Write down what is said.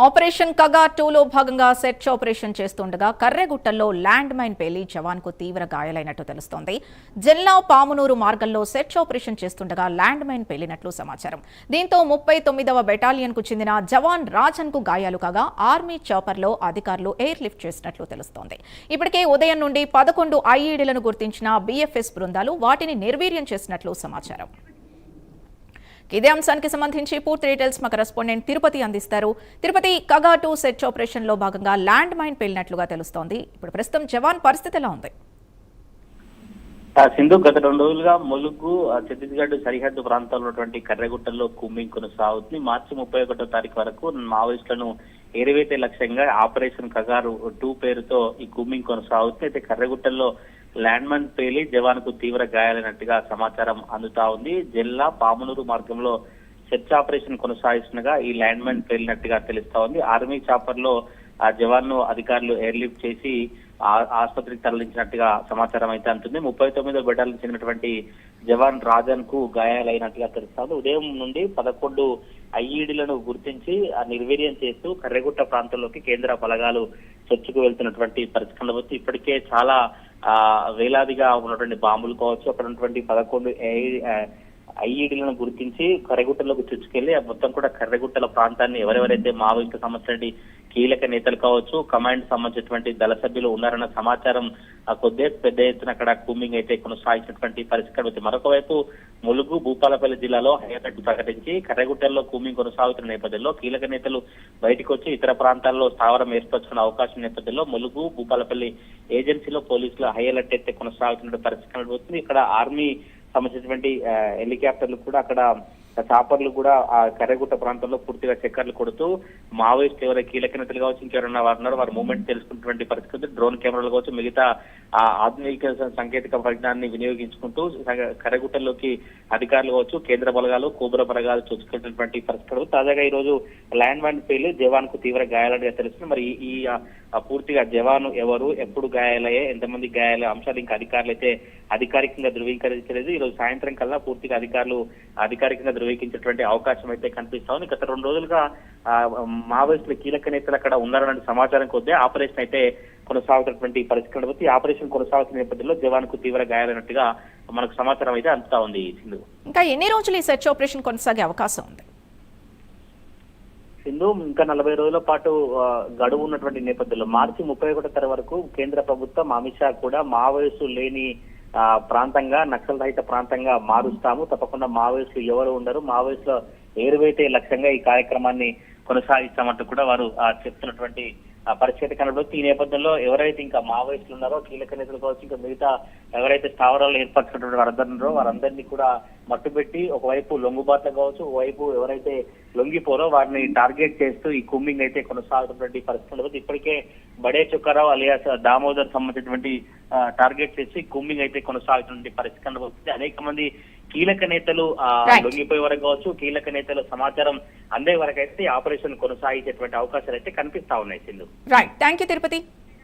Operation కగా 2లో భాగంగా search operation చేస్తుండగా కర్రెగుట్టల్లో ల్యాండ్ మైన్ పేలి జవాన్కు తీవ్ర గాయాలైనట్టు తెలుస్తోంది. జిల్లా పామునూరు మార్గంలో సెర్చ్ ఆపరేషన్ చేస్తుండగా ల్యాండ్ మైన్ పేలినట్లు సమాచారం. దీంతో 39వ బెటాలియన్కు చెందిన జవాన్ రాజన్కు గాయాలు కాగా ఆర్మీ చాపర్లో అధికారులు ఎయిర్ లిఫ్ట్ చేసినట్లు తెలుస్తోంది. ఇప్పటికే ఉదయం నుండి 11 ఐఈడీలను గుర్తించిన బీఎఫ్ఎస్ బృందాలు వాటిని నిర్వీర్యం చేసినట్లు సమాచారం. ఇదే అంశానికి సంబంధించి పూర్తి డీటెయిల్స్ మా కరెస్పాండెంట్ తిరుపతి అందిస్తారు. తిరుపతి, కగా 2 సెర్చ్ ఆపరేషన్ లో భాగంగా ల్యాండ్ మైన్ పేలినట్లుగా తెలుస్తోంది. ఇప్పుడు ప్రస్తుతం జవాన్ పరిస్థితి ఎలా ఉంది? సింధు, గత 2 రోజులుగా ములుగు ఛత్తీస్గఢ్ సరిహద్దు ప్రాంతాల్లో ఉన్నటువంటి కర్రెగుట్టల్లో కూంబింగ్ కొనసాగుతుంది. మార్చి 31వ తారీఖు వరకు మావోయిస్టులను ఏరివేతే లక్ష్యంగా ఆపరేషన్ కగారు 2 పేరుతో ఈ కూంబింగ్ కొనసాగుతుంది. అయితే కర్రెగుట్టల్లో ల్యాండ్ మైన్ పేలి జవాన్కు తీవ్ర గాయాలైనట్టుగా సమాచారం అందుతా ఉంది. జిల్లా పామునూరు మార్గంలో సెర్చ్ ఆపరేషన్ కొనసాగిస్తుండగా ఈ ల్యాండ్ మైన్ పేలినట్టుగా తెలుస్తా ఉంది. ఆర్మీ చాపర్ లో ఆ జవాన్ ను అధికారులు ఎయిర్ లిఫ్ట్ చేసి ఆసుపత్రికి తరలించినట్టుగా సమాచారం అయితే అంటుంది. 39వ బెటాలియన్ చెందినటువంటి జవాన్ రాజన్ కు గాయాలైనట్టుగా తెలుస్తుంది. ఉదయం నుండి 11 ఐఈడీలను గుర్తించి నిర్వీర్యం చేస్తూ కర్రెగుట్ట ప్రాంతంలోకి కేంద్ర బలగాలు చర్చకు వెళ్తున్నటువంటి పరిస్థితుల్లో ఇప్పటికే చాలా వేలాదిగా ఉన్నటువంటి బాంబులు కావచ్చు, అక్కడ ఉన్నటువంటి 11 ఐఈడీలను గుర్తించి కర్రెగుట్టలోకి చొచ్చుకెళ్లి మొత్తం కూడా కర్రెగుట్టల ప్రాంతాన్ని ఎవరెవరైతే మావోయిస్టు సంబంధించిన కీలక నేతలు కావచ్చు, కమాండ్ సంబంధించినటువంటి దళ సభ్యులు ఉన్నారన్న సమాచారం కొద్దే పెద్ద ఎత్తున అక్కడ కూంబింగ్ అయితే కొనసాగించినటువంటి పరిస్థితి. మరొక వైపు ములుగు, భూపాలపల్లి జిల్లాలో హైఅలర్ట్ ప్రకటించి కర్రెగుట్టల్లో కూంబింగ్ కొనసాగుతున్న నేపథ్యంలో కీలక నేతలు బయటకు వచ్చి ఇతర ప్రాంతాల్లో స్థావరం ఏర్పరచుకున్న అవకాశం నేపథ్యంలో ములుగు, భూపాలపల్లి ఏజెన్సీలో పోలీసులు హైఅలర్ట్ అయితే కొనసాగుతున్న పరిస్థితి కనబడుతుంది. ఇక్కడ ఆర్మీ సంబంధించినటువంటి హెలికాప్టర్లు కూడా అక్కడ చాపర్లు కూడా ఆ కర్రెగుట్ట ప్రాంతంలో పూర్తిగా చక్కర్లు కొడుతూ మావోయిస్ట్ ఎవరైనా కీలక నేతలు కావచ్చు, ఇంకెవరైనా వారు ఉన్నారో వారి మూవ్మెంట్ తెలుసుకున్నటువంటి పరిస్థితి. డ్రోన్ కెమెరాలు కావచ్చు, మిగతా ఆధునిక సాంకేతిక పరిజ్ఞానాన్ని వినియోగించుకుంటూ కర్రెగుట్టల్లోకి అధికారులు కావచ్చు, కేంద్ర బలగాలు, కోబ్రా బలగాలు చూసుకున్నటువంటి పరిస్థితులు. తాజాగా ఈ రోజు ల్యాండ్ మైన్ పేలి జవాన్ కు తీవ్ర గాయాలుగా తెలుస్తుంది. మరి ఈ పూర్తిగా జవాను ఎవరు, ఎప్పుడు గాయాలయ్యాయి, ఎంతమంది గాయాలయ్యే అంశాలు ఇంకా అధికారులు అయితే అధికారికంగా ధృవీకరించలేదు. ఈ రోజు సాయంత్రం కల్లా పూర్తిగా అధికారులు అధికారికంగా ధృవీకరించేటువంటి అవకాశం అయితే కనిపిస్తా ఉంది. గత 2 రోజులుగా మావోయిస్టుల కీలక నేతలు అక్కడ ఉన్నారన్న సమాచారం కొద్ది ఆపరేషన్ అయితే కొనసాగుతున్నటువంటి పరిస్థితి. ఆపరేషన్ కొనసాగుతున్న నేపథ్యంలో జవాన్ కు తీవ్ర గాయాలైనట్టుగా మనకు సమాచారం అయితే అందుతా ఉంది. సింధు, ఇంకా ఎన్ని రోజులు ఈ సెర్చ్ ఆపరేషన్ కొనసాగే అవకాశం ఉంది? సింధు, ఇంకా 40 రోజుల పాటు గడువు ఉన్నటువంటి నేపథ్యంలో మార్చి 31వ తారీఖు వరకు కేంద్ర ప్రభుత్వం, అమిత్ షా కూడా మావోయిస్టు లేని ప్రాంతంగా, నక్సల్ రహిత ప్రాంతంగా మారుస్తాము, తప్పకుండా మావోయిస్టులు ఎవరు ఉండరు, మావోయిస్టుల ఏరువేటే లక్ష్యంగా ఈ కార్యక్రమాన్ని కొనసాగిస్తామంటూ కూడా వారు చెప్తున్నటువంటి పరిస్థితి కనబడుతుంది. ఈ నేపథ్యంలో ఎవరైతే ఇంకా మావోయిస్టులు ఉన్నారో కీలక నేతలు కావచ్చు, ఇంకా మిగతా ఎవరైతే స్థావరాలు ఏర్పరచుకున్నటువంటి వారందరూ ఉన్నారో వారందరినీ కూడా మట్టుబెట్టి ఒకవైపు లొంగుబాట్లు కావచ్చు, ఒకవైపు ఎవరైతే లొంగిపోరో వారిని టార్గెట్ చేస్తూ ఈ కూంబింగ్ అయితే కొనసాగుతున్నటువంటి పరిస్థితులు. ఇప్పటికే బడే చుక్కారావు అలియాస్ దామోదర్ సంబంధించినటువంటి టార్గెట్ చేసి కూంబింగ్ అయితే కొనసాగుతున్నటువంటి పరిస్థితి కనబడుతుంది. అనేక మంది కీలక నేతలు లొంగిపోయే వరకు కావచ్చు, కీలక నేతల సమాచారం అందే వరకు అయితే ఆపరేషన్ కొనసాగించేటువంటి అవకాశాలు అయితే కనిపిస్తా ఉన్నాయి. Sindhu, right, thank you Tirupati.